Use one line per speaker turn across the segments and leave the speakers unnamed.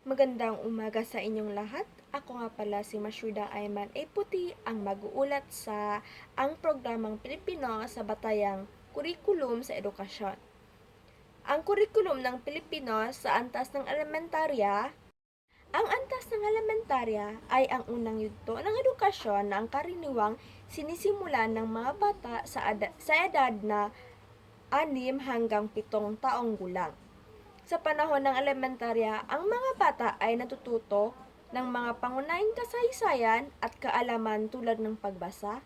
Magandang umaga sa inyong lahat. Ako nga pala si Mashuda Ayman A. Puti, ang mag-uulat sa ang programang Pilipino sa Batayang Kurikulum sa Edukasyon. Ang kurikulum ng Pilipino sa antas ng elementarya. Ang antas ng elementarya ay ang unang yugto ng edukasyon na ang karaniwang sinisimulan ng mga bata sa edad na 6 hanggang 7 taong gulang. Sa panahon ng elementarya, ang mga bata ay natututo ng mga pangunahing kasaysayan at kaalaman tulad ng pagbasa,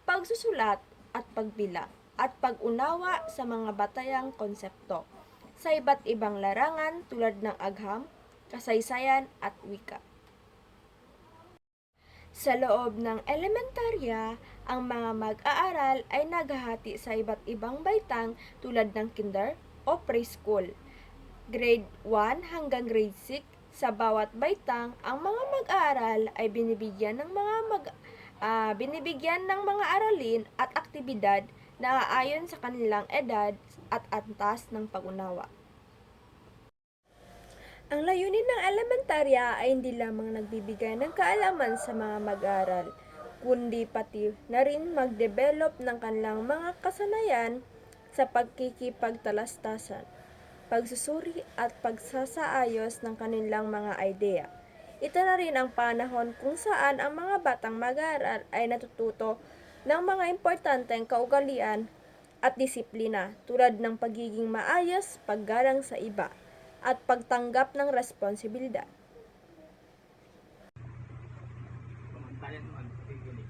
pagsusulat at pagbilang, at pag-unawa sa mga batayang konsepto sa iba't ibang larangan tulad ng agham, kasaysayan at wika. Sa loob ng elementarya, ang mga mag-aaral ay naghahati sa iba't ibang baitang tulad ng kinder o preschool, grade 1 hanggang grade 6. Sa bawat baitang, ang mga mag-aaral ay binibigyan ng mga aralin at aktibidad na aayon sa kanilang edad at antas ng pag-unawa. Ang layunin ng elementarya ay hindi lamang nagbibigay ng kaalaman sa mga mag-aaral, kundi pati na rin mag-develop ng kanilang mga kasanayan sa pagkikipagtalastasan, pagsusuri at pagsasaayos ng kanilang mga ideya. Ito na rin ang panahon kung saan ang mga batang mag-aaral ay natututo ng mga importanteng kaugalian at disiplina tulad ng pagiging maayos, paggalang sa iba, at pagtanggap ng responsibilidad.
Pamantayan mo ang pagkikinig.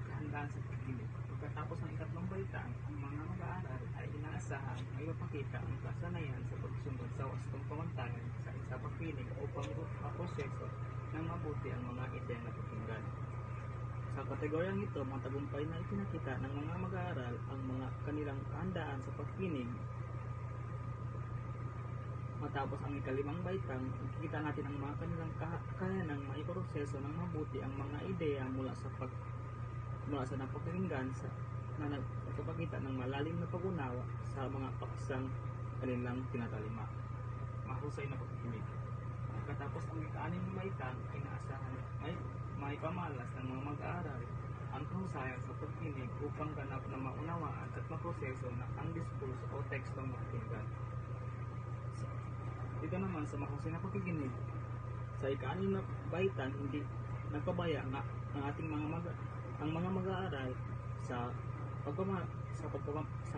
Kahandaan sa pagkikinig. Pagkatapos ng ikatlong baitang, ang mga mag-aaral ay inaasahan na ipapakita ang kasanayan sa pagsunod sa wastong pamantayan sa pagkikinig upang maproseso ng mabuti ang mga ideya na pakinggan. Sa kategoryang ito, mga tagumpay na ipinakita ng mga mag-aaral ang mga kanilang kahandaan sa pagkikinig. Matapos ang ikalimang baitang, makikita natin ang mga kanilang kakayanang maiproseso ng mabuti ang mga ideya mula sa napakinggan na nagpapakita ng malalim na pag-unawa sa mga paksang kanilang tinatalima. Mahusay na pagkikinig. Pagkatapos ang ika-anim na baitang, inaasahan may pamalas ng mga mag-aaral ang kahusayan sa pagkikinig upang ganap na maunawaan at maproseso na ang diskurso o tekstong napakinggan. Dito naman sa mahusay na pakikinig, sa ika-anim na baitan, hindi nagpabaya ang ating mga mag-aaral sa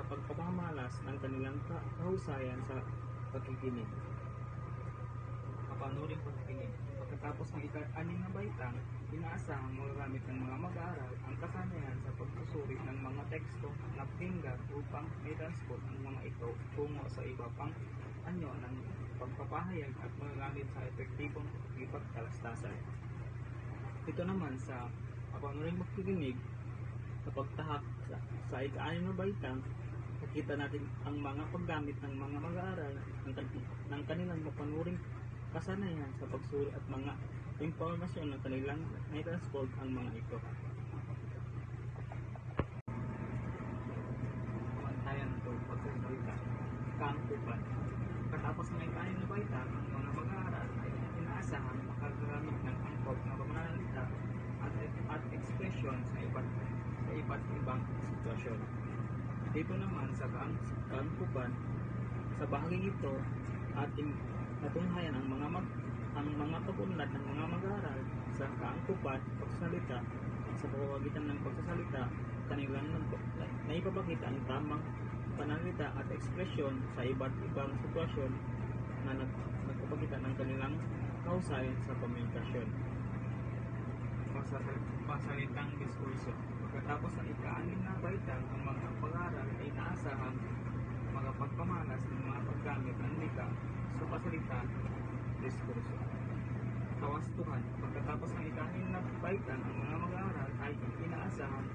pagpapamalas ng kanilang kahusayan sa pakikinig. Kapanuring pakikinig. Pagkatapos ng ika-anim na baitang, inaasahang magagamit ng mga mag-aaral ang kasanayan sa pagsusuri ng mga teksto na pakinggan upang may-transport ang mga ito tungo sa iba pang anyo ng pagpapahayag at magagamit sa epektibong ipagtalastasan. Ito naman sa kapanuring pakikinig, sa pagtahak sa ika-anim na baitang, nakita natin ang mga paggamit ng mga mag-aaral ng kanilang mapanuring kasanayan sa pagsuri at mga impormasyon na kanilang na-transport ang mga ito. Pamantayan ito pagsasalita. Kaangkupan. Katapos ng ika-anim na baitang, ang mga mag-aaral ay inaasahan makagamit ng angkop na pamananalita at ekspresyon sa iba't ibang sitwasyon. Dito naman sa kaangkupan, sa bahaging ito, ating natunghayan ang mga pag-unlad ng mga mag-aaral sa kaangkupan, pagsasalita. Sa pamamagitan ng pagsasalita, kanilang naipapakita ang tamang pananalita at ekspresyon sa iba't ibang sitwasyon na nagpapakita ng kanilang kahusayan sa komunikasyon. Pagsalitang diskurso. Pagkatapos ng ika-anim na baitang, ang mga pag-aaral ay inaasahang magpagpamalas ng mga paggamit ng wika sa pasalita, diskurso. Kawastuhan. Pagkatapos ng ika-anim na baitang, ang mga mag-aaral ay inaasahan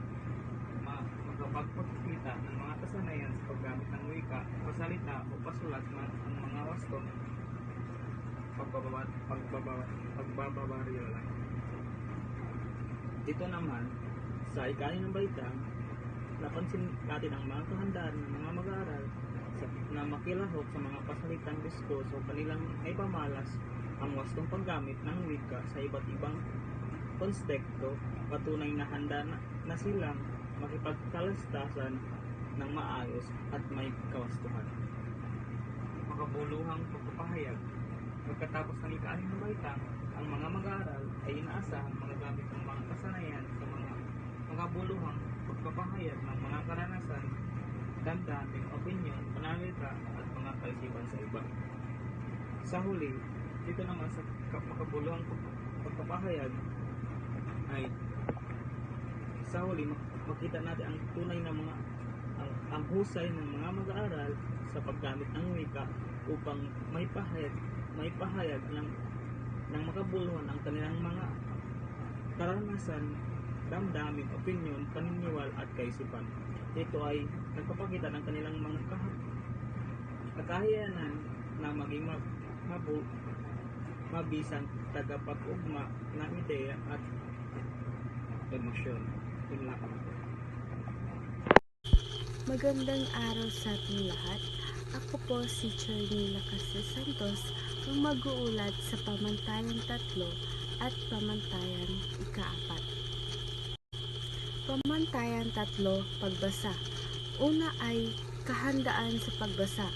magpagpakita ng mga kasanayan sa paggamit ng wika, pasalita o pasulat ng mga wastong pagbababaril. Dito naman, sa ika-anim na baitang, napansin natin ang mga kahandaan ng mga mag-aaral na makilahok sa mga pasalitang diskurso kanilang ay pamalas ang wastong paggamit ng wika sa iba't ibang konteksto, patunay na handa na silang makipagkalastasan ng maayos at may kawastuhan. Makabuluhang pagpapahayag. Pagkatapos ng ika-6 na baitang, ang mga mag-aaral ay inaasahang magagamit ng mga kasanayan sa mga makabuluhang pagpapahayag ng mga karanasan, damdamin, opinyon, pananalita at mga kaisipan sa iba. Sa huli, dito naman sa makabuluhang pagpapahayag ay sa huli makita natin ang tunay na mga ang husay ng mga mag-aaral sa paggamit ng wika upang may pahayag ng makabuluhan ang kanilang mga karanasan, damdamin, opinyon, paniniwala at kaisipan. Ito ay nagpapakita ng kanilang mga kakayanan na maging mabisang tagapag-ugma ng ideya at emosyon. Yun lang.
Magandang araw sa ating lahat. Ako po si Charnila Casas Santos, ang mag-uulat sa Pamantayan 3 at Pamantayan 4. Pamantayan 3, pagbasa. Una ay kahandaan sa pagbasa.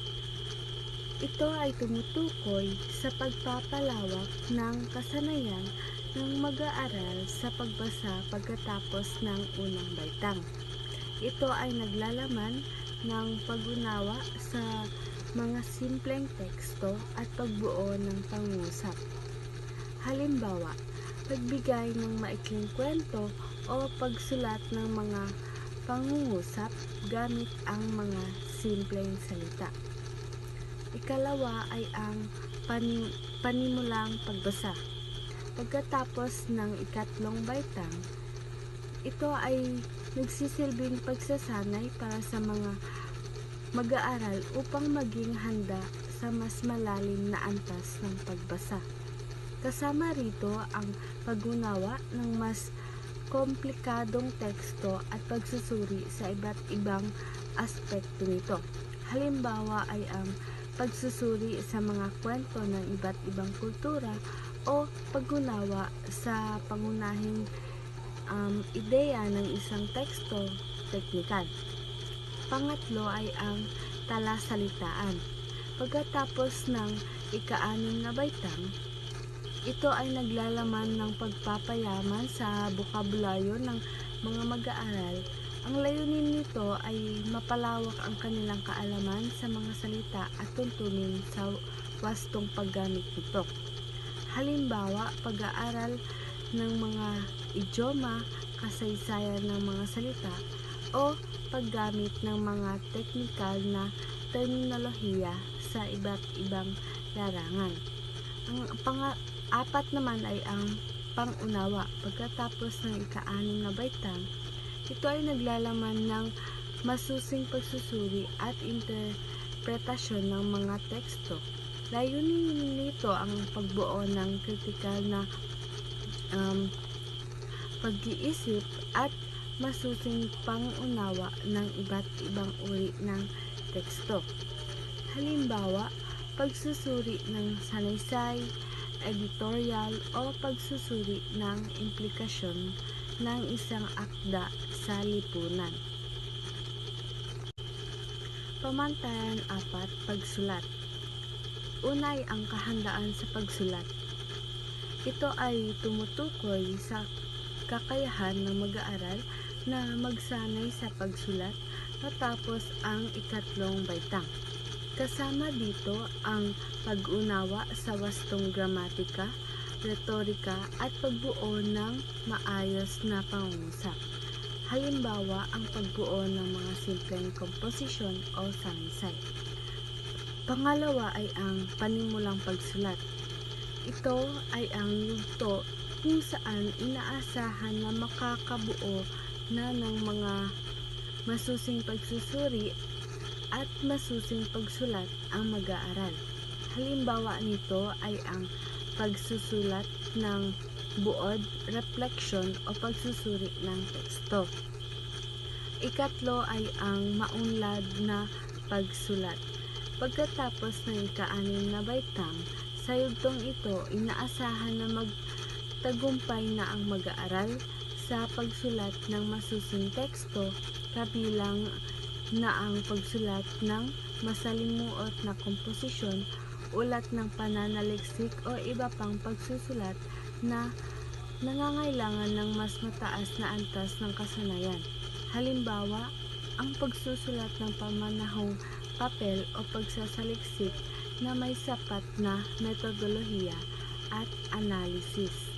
Ito ay tumutukoy sa pagpapalawak ng kasanayan ng mag-aaral sa pagbasa pagkatapos ng unang baitang. Ito ay naglalaman ng pag-unawa sa mga simpleng teksto at pagbuo ng pangungusap. Halimbawa, pagbigay ng maikling kwento o pagsulat ng mga pangungusap gamit ang mga simpleng salita. Ikalawa ay ang panimulang pagbasa. Pagkatapos ng ikatlong baitang, ito ay nagsisilbing pagsasanay para sa mga mag-aaral upang maging handa sa mas malalim na antas ng pagbasa. Kasama rito ang pag-unawa ng mas komplikadong teksto at pagsusuri sa iba't ibang aspekto nito. Halimbawa ay ang pagsusuri sa mga kwento ng iba't ibang kultura o pag-unawa sa pangunahing ideya ng isang teksto, teknikal. Pangatlo ay ang talasalitaan. Pagkatapos ng ika-6 na baitang, ito ay naglalaman ng pagpapayaman sa bokabularyo ng mga mag-aaral. Ang layunin nito ay mapalawak ang kanilang kaalaman sa mga salita at tuntunin sa wastong paggamit nito. Halimbawa, pag-aaral ng mga idioma, kasaysayan ng mga salita, o paggamit ng mga teknikal na terminolohiya sa iba't ibang larangan. Ang pang-apat naman ay ang pang-unawa. Pagkatapos ng ika-6 na baitang, ito ay naglalaman ng masusing pagsusuri at interpretasyon ng mga teksto. Layunin nito ang pagbuo ng kritikal na pag-iisip at masusing pang-unawa ng iba't ibang uri ng teksto. Halimbawa, pagsusuri ng sanaysay, editorial o pagsusuri ng implikasyon ng isang akda sa lipunan. Pamantayan 4, pagsulat. Una ay ang kahandaan sa pagsulat. Ito ay tumutukoy sa kakayahan ng mag-aaral na magsanay sa pagsulat matapos ang ikatlong baitang. Kasama dito ang pag-unawa sa wastong gramatika, retorika at pagbuo ng maayos na pangungusap. Halimbawa, ang pagbuo ng mga simpleng komposisyon o sanaysay. Pangalawa ay ang panimulang pagsulat. Ito ay ang yugto kung saan inaasahan na makakabuo na ng mga masusing pagsusuri at masusing pagsulat ang mag-aaral. Halimbawa nito ay ang pagsusulat ng buod, refleksyon o pagsusuri ng teksto. Ikatlo ay ang maunlad na pagsulat. Pagkatapos ng ika-6 na baitang,
Sa yugtong ito, inaasahan na magtagumpay na ang mag-aaral sa pagsulat ng masusing teksto, kabilang na ang pagsulat ng masalimuot na komposisyon, ulat ng pananaliksik o iba pang pagsusulat na nangangailangan ng mas mataas na antas ng kasanayan. Halimbawa, ang pagsusulat ng pamanahong papel o pagsasaliksik na may sapat na metodolohiya at analisis.